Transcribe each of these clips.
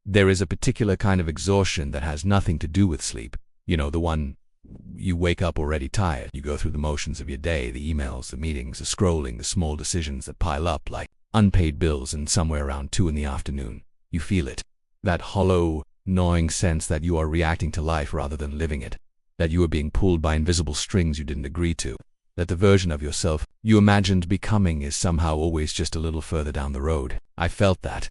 There is a particular kind of exhaustion that has nothing to do with sleep. You know, the one you wake up already tired. You go through the motions of your day, the emails, the meetings, the scrolling, the small decisions that pile up like unpaid bills, and somewhere around 2 in the afternoon, you feel it. That hollow, gnawing sense that you are reacting to life rather than living it. That you are being pulled by invisible strings you didn't agree to. That the version of yourself you imagined becoming is somehow always just a little further down the road. I felt that.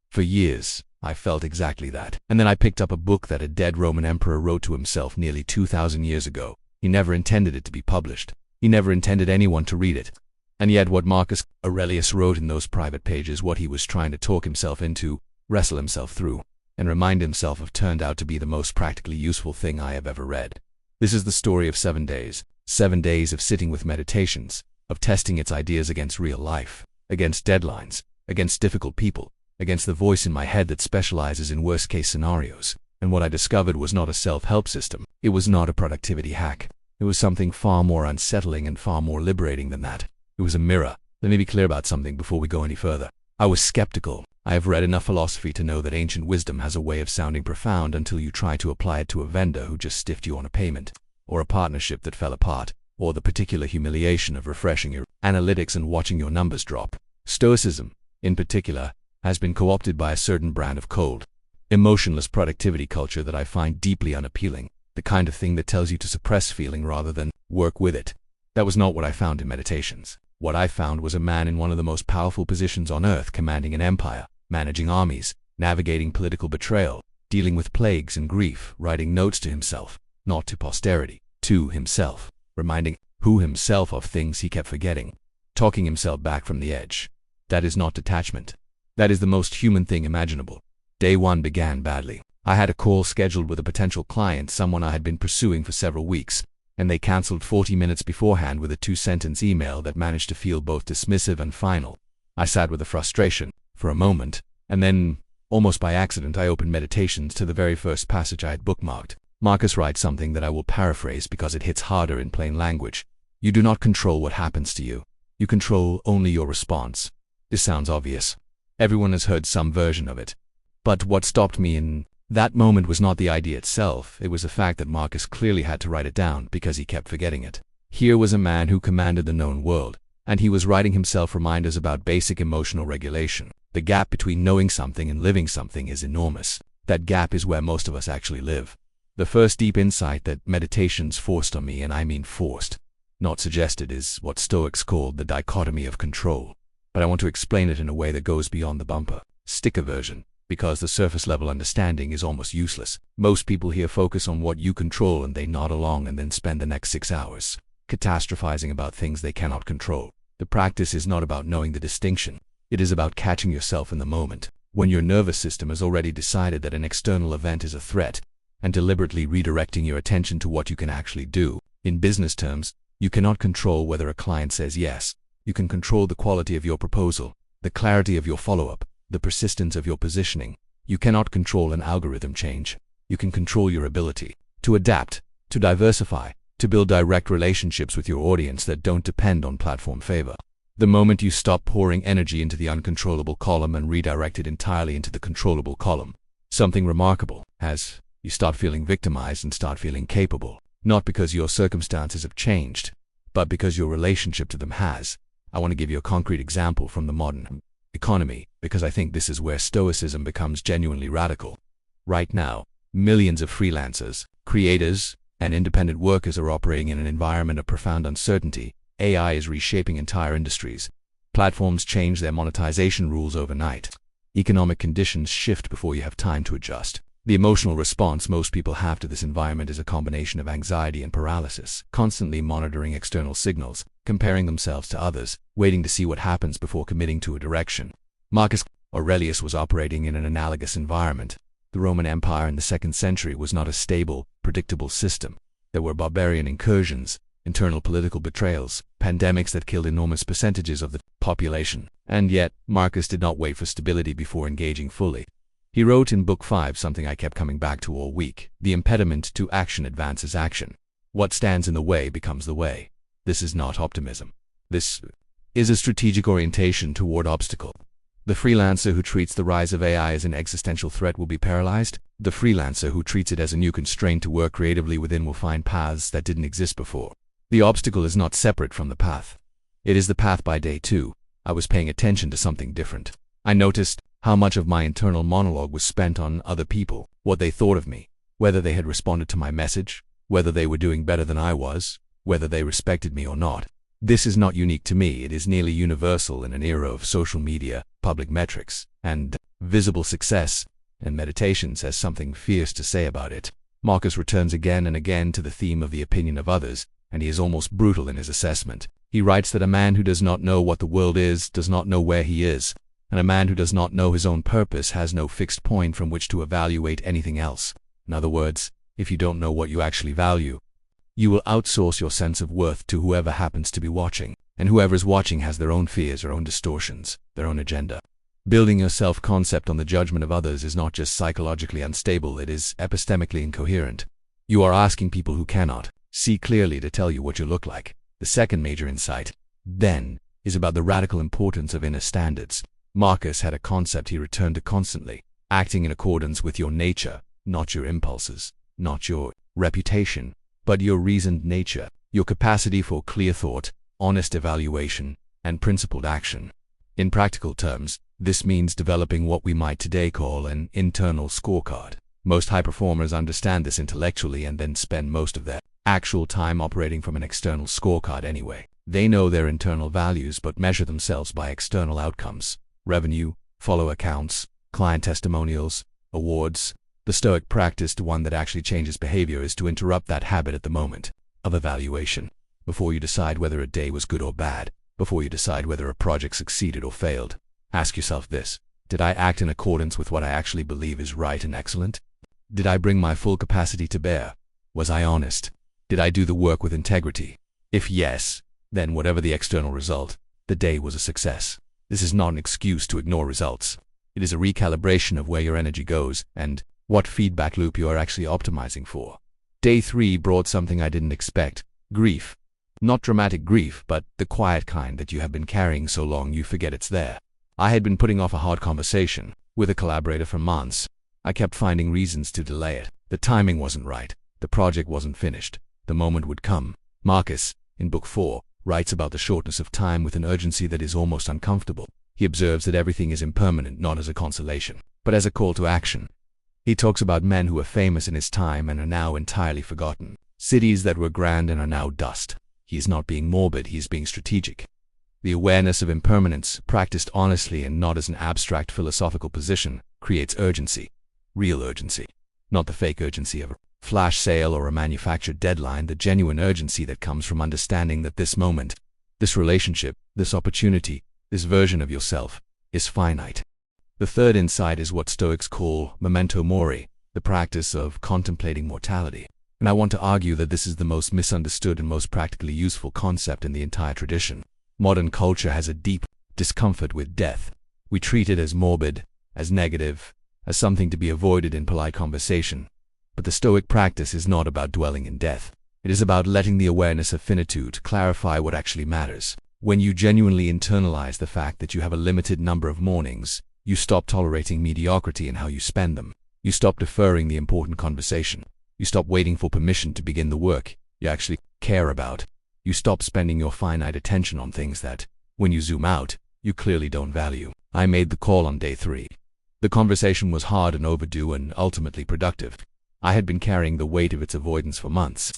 For years, I felt exactly that. And then I picked up a book that a dead Roman emperor wrote to himself nearly 2,000 years ago. He never intended it to be published. He never intended anyone to read it. And yet what Marcus Aurelius wrote in those private pages, what he was trying to talk himself into, wrestle himself through, and remind himself of, turned out to be the most practically useful thing I have ever read. This is the story of 7 days. 7 days of sitting with meditations, of testing its ideas against real life, against deadlines, against difficult people, against the voice in my head that specializes in worst-case scenarios. And what I discovered was not a self-help system. It was not a productivity hack. It was something far more unsettling and far more liberating than that. It was a mirror. Let me be clear about something before we go any further. I was skeptical. I have read enough philosophy to know that ancient wisdom has a way of sounding profound until you try to apply it to a vendor who just stiffed you on a payment, or a partnership that fell apart, or the particular humiliation of refreshing your analytics and watching your numbers drop. Stoicism, in particular, has been co-opted by a certain brand of cold, emotionless productivity culture that I find deeply unappealing, the kind of thing that tells you to suppress feeling rather than work with it. That was not what I found in meditations. What I found was a man in one of the most powerful positions on earth, commanding an empire, managing armies, navigating political betrayal, dealing with plagues and grief, writing notes to himself, not to posterity, to himself, reminding himself of things he kept forgetting, talking himself back from the edge. That is not detachment. That is the most human thing imaginable. Day 1 began badly. I had a call scheduled with a potential client, someone I had been pursuing for several weeks, and they cancelled 40 minutes beforehand with a 2-sentence email that managed to feel both dismissive and final. I sat with the frustration for a moment, and then, almost by accident, I opened Meditations to the very first passage I had bookmarked. Marcus writes something that I will paraphrase because it hits harder in plain language. You do not control what happens to you. You control only your response. This sounds obvious. Everyone has heard some version of it. But what stopped me in that moment was not the idea itself. It was the fact that Marcus clearly had to write it down because he kept forgetting it. Here was a man who commanded the known world, and he was writing himself reminders about basic emotional regulation. The gap between knowing something and living something is enormous. That gap is where most of us actually live. The first deep insight that Meditations forced on me, and I mean forced, not suggested, is what Stoics called the dichotomy of control. But I want to explain it in a way that goes beyond the bumper sticker version, because the surface-level understanding is almost useless. Most people here focus on what you control, and they nod along and then spend the next 6 hours catastrophizing about things they cannot control. The practice is not about knowing the distinction. It is about catching yourself in the moment, when your nervous system has already decided that an external event is a threat, and deliberately redirecting your attention to what you can actually do. In business terms, you cannot control whether a client says yes. You can control the quality of your proposal, the clarity of your follow-up, the persistence of your positioning. You cannot control an algorithm change. You can control your ability to adapt, to diversify, to build direct relationships with your audience that don't depend on platform favor. The moment you stop pouring energy into the uncontrollable column and redirect it entirely into the controllable column, something remarkable has. You start feeling victimized and start feeling capable, not because your circumstances have changed, but because your relationship to them has. I want to give you a concrete example from the modern economy, because I think this is where Stoicism becomes genuinely radical. Right now, millions of freelancers, creators, and independent workers are operating in an environment of profound uncertainty. AI is reshaping entire industries. Platforms change their monetization rules overnight. Economic conditions shift before you have time to adjust. The emotional response most people have to this environment is a combination of anxiety and paralysis, constantly monitoring external signals, comparing themselves to others, waiting to see what happens before committing to a direction. Marcus Aurelius was operating in an analogous environment. The Roman Empire in the 2nd century was not a stable, predictable system. There were barbarian incursions, internal political betrayals, pandemics that killed enormous percentages of the population. And yet, Marcus did not wait for stability before engaging fully. He wrote in Book 5 something I kept coming back to all week: the impediment to action advances action. What stands in the way becomes the way. This is not optimism. This is a strategic orientation toward obstacle. The freelancer who treats the rise of AI as an existential threat will be paralyzed. The freelancer who treats it as a new constraint to work creatively within will find paths that didn't exist before. The obstacle is not separate from the path. It is the path. By day 2, I was paying attention to something different. I noticed how much of my internal monologue was spent on other people, what they thought of me, whether they had responded to my message, whether they were doing better than I was, whether they respected me or not. This is not unique to me. It is nearly universal in an era of social media, public metrics, and visible success, and meditation has something fierce to say about it. Marcus returns again and again to the theme of the opinion of others, and he is almost brutal in his assessment. He writes that a man who does not know what the world is does not know where he is, and a man who does not know his own purpose has no fixed point from which to evaluate anything else. In other words, if you don't know what you actually value, you will outsource your sense of worth to whoever happens to be watching, and whoever is watching has their own fears, their own distortions, their own agenda. Building your self-concept on the judgment of others is not just psychologically unstable, it is epistemically incoherent. You are asking people who cannot see clearly to tell you what you look like. The second major insight, then, is about the radical importance of inner standards. Marcus had a concept he returned to constantly: acting in accordance with your nature, not your impulses, not your reputation, but your reasoned nature, your capacity for clear thought, honest evaluation, and principled action. In practical terms, this means developing what we might today call an internal scorecard. Most high performers understand this intellectually and then spend most of their actual time operating from an external scorecard anyway. They know their internal values but measure themselves by external outcomes: revenue, follower counts, client testimonials, awards. The Stoic practice, to one that actually changes behavior, is to interrupt that habit at the moment of evaluation. Before you decide whether a day was good or bad, before you decide whether a project succeeded or failed, ask yourself this: did I act in accordance with what I actually believe is right and excellent? Did I bring my full capacity to bear? Was I honest? Did I do the work with integrity? If yes, then whatever the external result, the day was a success. This is not an excuse to ignore results. It is a recalibration of where your energy goes and what feedback loop you are actually optimizing for. Day 3 brought something I didn't expect: grief. Not dramatic grief, but the quiet kind that you have been carrying so long you forget it's there. I had been putting off a hard conversation with a collaborator for months. I kept finding reasons to delay it. The timing wasn't right. The project wasn't finished. The moment would come. Marcus, in Book 4, writes about the shortness of time with an urgency that is almost uncomfortable. He observes that everything is impermanent, not as a consolation, but as a call to action. He talks about men who were famous in his time and are now entirely forgotten. Cities that were grand and are now dust. He is not being morbid, he is being strategic. The awareness of impermanence, practiced honestly and not as an abstract philosophical position, creates urgency. Real urgency. Not the fake urgency of a flash sale or a manufactured deadline, the genuine urgency that comes from understanding that this moment, this relationship, this opportunity, this version of yourself, is finite. The third insight is what Stoics call memento mori, the practice of contemplating mortality. And I want to argue that this is the most misunderstood and most practically useful concept in the entire tradition. Modern culture has a deep discomfort with death. We treat it as morbid, as negative, as something to be avoided in polite conversation. But the Stoic practice is not about dwelling in death. It is about letting the awareness of finitude clarify what actually matters. When you genuinely internalize the fact that you have a limited number of mornings, you stop tolerating mediocrity in how you spend them. You stop deferring the important conversation. You stop waiting for permission to begin the work you actually care about. You stop spending your finite attention on things that, when you zoom out, you clearly don't value. I made the call on day 3. The conversation was hard and overdue and ultimately productive. I had been carrying the weight of its avoidance for months.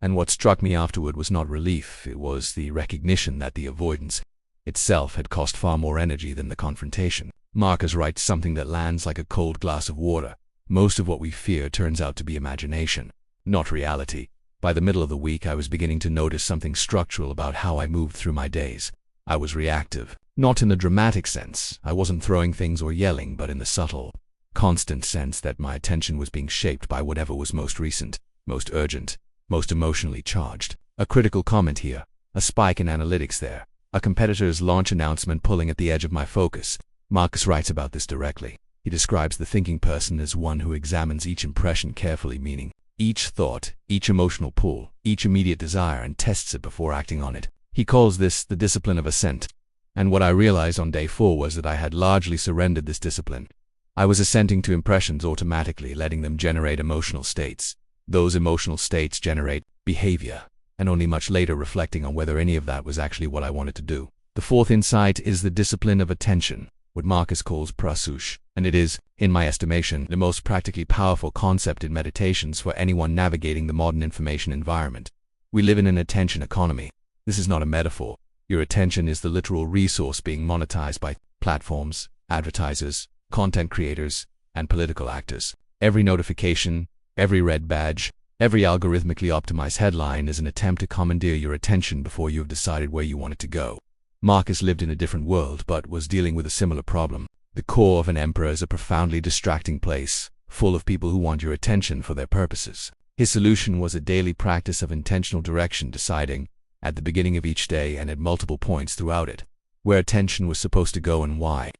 And what struck me afterward was not relief, it was the recognition that the avoidance itself had cost far more energy than the confrontation. Marcus writes something that lands like a cold glass of water. Most of what we fear turns out to be imagination, not reality. By the middle of the week, I was beginning to notice something structural about how I moved through my days. I was reactive, not in the dramatic sense. I wasn't throwing things or yelling, but in the subtle, constant sense that my attention was being shaped by whatever was most recent, most urgent, most emotionally charged. A critical comment here, a spike in analytics there, a competitor's launch announcement pulling at the edge of my focus. Marcus writes about this directly. He describes the thinking person as one who examines each impression carefully, meaning each thought, each emotional pull, each immediate desire, and tests it before acting on it. He calls this the discipline of assent. And what I realized on day 4 was that I had largely surrendered this discipline. I was assenting to impressions automatically, letting them generate emotional states. Those emotional states generate behavior, and only much later reflecting on whether any of that was actually what I wanted to do. The fourth insight is the discipline of attention, what Marcus calls prasush, and it is, in my estimation, the most practically powerful concept in meditations for anyone navigating the modern information environment. We live in an attention economy. This is not a metaphor. Your attention is the literal resource being monetized by platforms, advertisers, content creators, and political actors. Every notification, every red badge, every algorithmically optimized headline is an attempt to commandeer your attention before you have decided where you want it to go. Marcus lived in a different world, but was dealing with a similar problem. The core of an emperor is a profoundly distracting place, full of people who want your attention for their purposes. His solution was a daily practice of intentional direction, deciding, at the beginning of each day and at multiple points throughout it, where attention was supposed to go and why.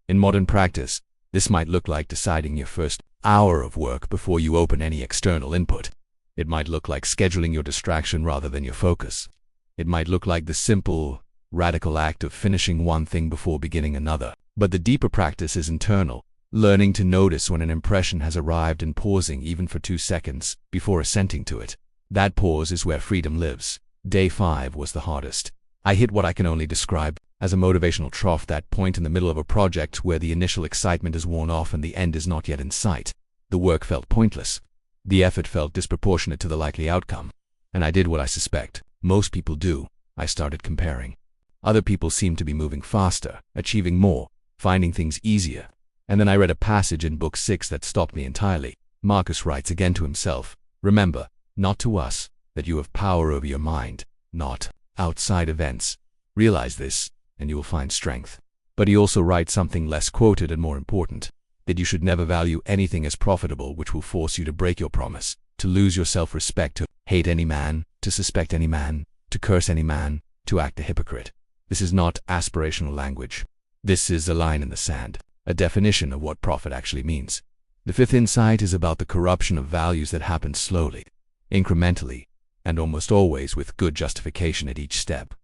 In modern practice, this might look like deciding your first hour of work before you open any external input. It might look like scheduling your distraction rather than your focus. It might look like the simple, radical act of finishing one thing before beginning another. But the deeper practice is internal, learning to notice when an impression has arrived and pausing even for 2 seconds before assenting to it. That pause is where freedom lives. Day 5 was the hardest. I hit what I can only describe as a motivational trough, that point in the middle of a project where the initial excitement is worn off and the end is not yet in sight. The work felt pointless. The effort felt disproportionate to the likely outcome. And I did what I suspect most people do. I started comparing. Other people seemed to be moving faster, achieving more, finding things easier. And then I read a passage in Book 6 that stopped me entirely. Marcus writes again to himself, "Remember, not to us, that you have power over your mind, not outside events. Realize this, and you will find strength." But he also writes something less quoted and more important, that you should never value anything as profitable which will force you to break your promise, to lose your self-respect, to hate any man, to suspect any man, to curse any man, to act a hypocrite. This is not aspirational language. This is a line in the sand, a definition of what profit actually means. The fifth insight is about the corruption of values that happens slowly, incrementally, and almost always with good justification at each step.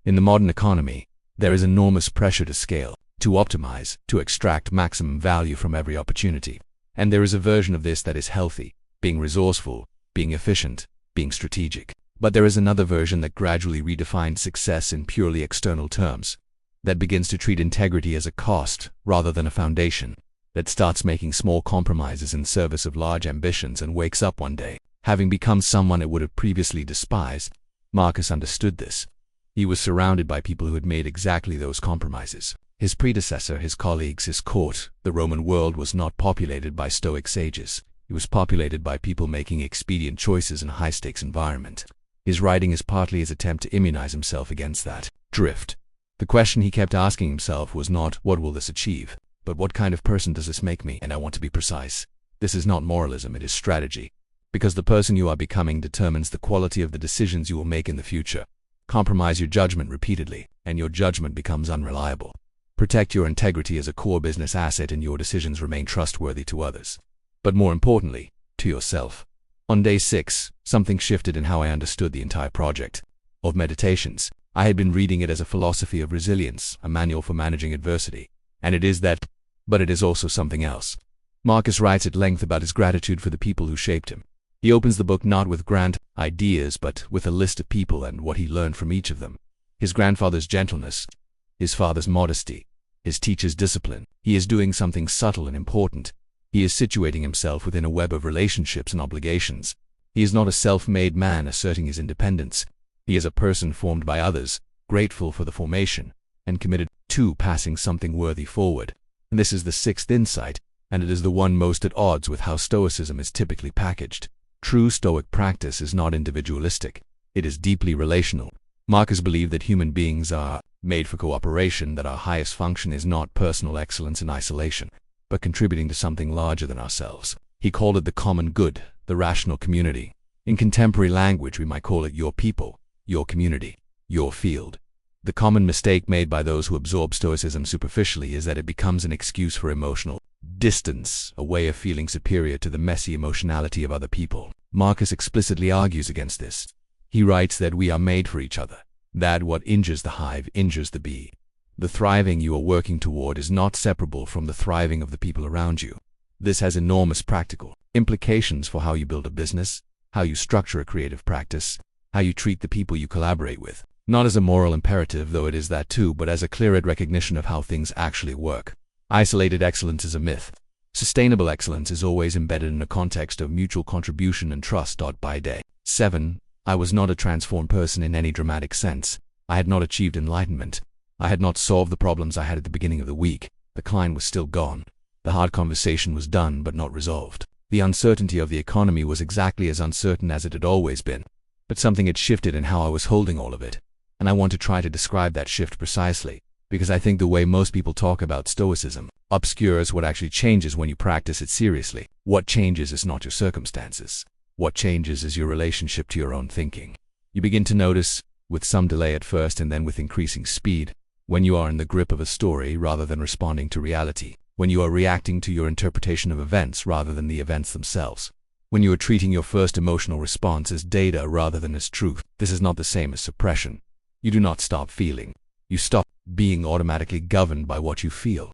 In the modern economy, there is enormous pressure to scale, to optimize, to extract maximum value from every opportunity. And there is a version of this that is healthy, being resourceful, being efficient, being strategic. But there is another version that gradually redefines success in purely external terms, that begins to treat integrity as a cost rather than a foundation, that starts making small compromises in service of large ambitions and wakes up one day, having become someone it would have previously despised. Marcus understood this. He was surrounded by people who had made exactly those compromises. His predecessor, his colleagues, his court. The Roman world was not populated by Stoic sages. It was populated by people making expedient choices in a high-stakes environment. His writing is partly his attempt to immunize himself against that drift. The question he kept asking himself was not, what will this achieve, but what kind of person does this make me? And I want to be precise. This is not moralism, it is strategy. Because the person you are becoming determines the quality of the decisions you will make in the future. Compromise your judgment repeatedly, and your judgment becomes unreliable. Protect your integrity as a core business asset, and your decisions remain trustworthy to others. But more importantly, to yourself. On day 6, something shifted in how I understood the entire project of meditations. I had been reading it as a philosophy of resilience, a manual for managing adversity. And it is that, but it is also something else. Marcus writes at length about his gratitude for the people who shaped him. He opens the book not with grand ideas, but with a list of people and what he learned from each of them. His grandfather's gentleness, his father's modesty, his teacher's discipline. He is doing something subtle and important. He is situating himself within a web of relationships and obligations. He is not a self-made man asserting his independence. He is a person formed by others, grateful for the formation, and committed to passing something worthy forward. And this is the sixth insight, and it is the one most at odds with how Stoicism is typically packaged. True Stoic practice is not individualistic. It is deeply relational. Marcus believed that human beings are made for cooperation, that our highest function is not personal excellence in isolation, but contributing to something larger than ourselves. He called it the common good, the rational community. In contemporary language, we might call it your people, your community, your field. The common mistake made by those who absorb Stoicism superficially is that it becomes an excuse for emotional distance, a way of feeling superior to the messy emotionality of other people. Marcus explicitly argues against this. He writes that we are made for each other, that what injures the hive injures the bee. The thriving you are working toward is not separable from the thriving of the people around you. This has enormous practical implications for how you build a business, how you structure a creative practice, how you treat the people you collaborate with. Not as a moral imperative, though it is that too, but as a clear-eyed recognition of how things actually work. Isolated excellence is a myth. Sustainable excellence is always embedded in a context of mutual contribution and trust. By day 7, I was not a transformed person in any dramatic sense. I had not achieved enlightenment. I had not solved the problems I had at the beginning of the week. The client was still gone. The hard conversation was done but not resolved. The uncertainty of the economy was exactly as uncertain as it had always been. But something had shifted in how I was holding all of it. And I want to try to describe that shift precisely, because I think the way most people talk about Stoicism obscures what actually changes when you practice it seriously. What changes is not your circumstances. What changes is your relationship to your own thinking. You begin to notice, with some delay at first and then with increasing speed, when you are in the grip of a story rather than responding to reality, when you are reacting to your interpretation of events rather than the events themselves, when you are treating your first emotional response as data rather than as truth. This is not the same as suppression. You do not stop feeling. You stop being automatically governed by what you feel.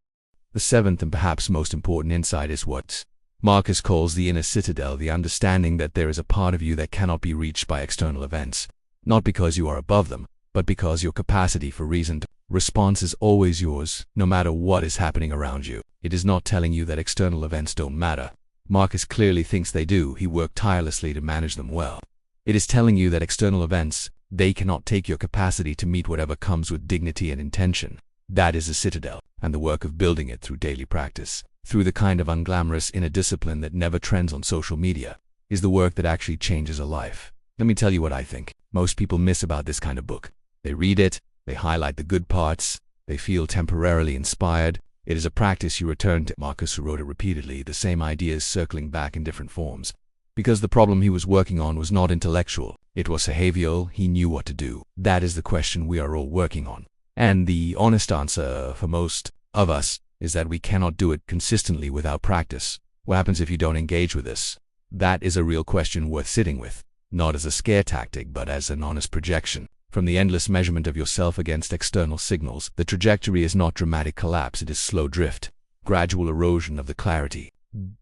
The seventh and perhaps most important insight is what Marcus calls the inner citadel, the understanding that there is a part of you that cannot be reached by external events, not because you are above them, but because your capacity for reasoned response is always yours, no matter what is happening around you. It is not telling you that external events don't matter. Marcus clearly thinks they do. He worked tirelessly to manage them well. It is telling you that external events, they cannot take your capacity to meet whatever comes with dignity and intention. That is a citadel, and the work of building it through daily practice, through the kind of unglamorous inner discipline that never trends on social media, is the work that actually changes a life. Let me tell you what I think most people miss about this kind of book. They read it, they highlight the good parts, they feel temporarily inspired. It is a practice you return to. Marcus, who wrote it repeatedly, the same ideas circling back in different forms. Because the problem he was working on was not intellectual, it was behavioral. He knew what to do. That is the question we are all working on. And the honest answer for most of us is that we cannot do it consistently without practice. What happens if you don't engage with this? That is a real question worth sitting with, not as a scare tactic but as an honest projection. From the endless measurement of yourself against external signals, the trajectory is not dramatic collapse, it is slow drift, gradual erosion of the clarity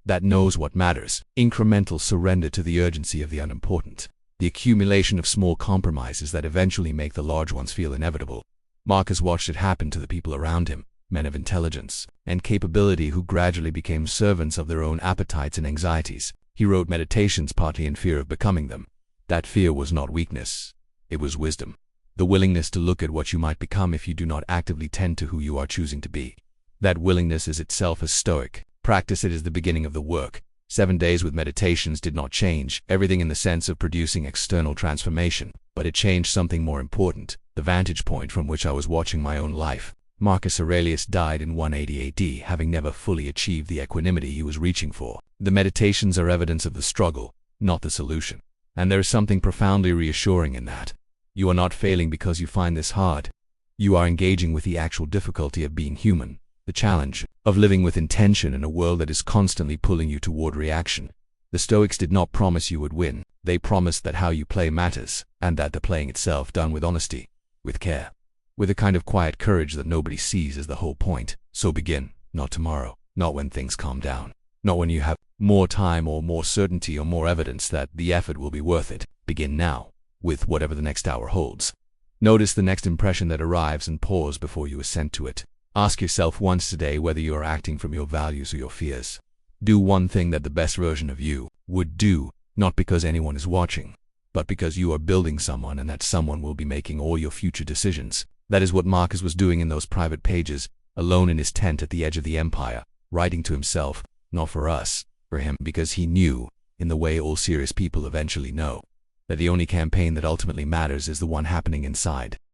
that knows what matters, incremental surrender to the urgency of the unimportant, the accumulation of small compromises that eventually make the large ones feel inevitable. Marcus watched it happen to the people around him, men of intelligence and capability who gradually became servants of their own appetites and anxieties. He wrote Meditations partly in fear of becoming them. That fear was not weakness, it was wisdom. The willingness to look at what you might become if you do not actively tend to who you are choosing to be. That willingness is itself a Stoic practice. It is the beginning of the work. 7 days with Meditations did not change everything in the sense of producing external transformation, but it changed something more important, the vantage point from which I was watching my own life. Marcus Aurelius died in 180 AD, having never fully achieved the equanimity he was reaching for. The Meditations are evidence of the struggle, not the solution. And there is something profoundly reassuring in that. You are not failing because you find this hard. You are engaging with the actual difficulty of being human, the challenge of living with intention in a world that is constantly pulling you toward reaction. The Stoics did not promise you would win. They promised that how you play matters, and that the playing itself done with honesty, with care, with a kind of quiet courage that nobody sees is the whole point. So begin, not tomorrow, not when things calm down, not when you have more time or more certainty or more evidence that the effort will be worth it. Begin now, with whatever the next hour holds. Notice the next impression that arrives and pause before you assent to it. Ask yourself once today whether you are acting from your values or your fears. Do one thing that the best version of you would do, not because anyone is watching, but because you are building someone and that someone will be making all your future decisions. That is what Marcus was doing in those private pages, alone in his tent at the edge of the empire, writing to himself, not for us, for him, because he knew, in the way all serious people eventually know, that the only campaign that ultimately matters is the one happening inside.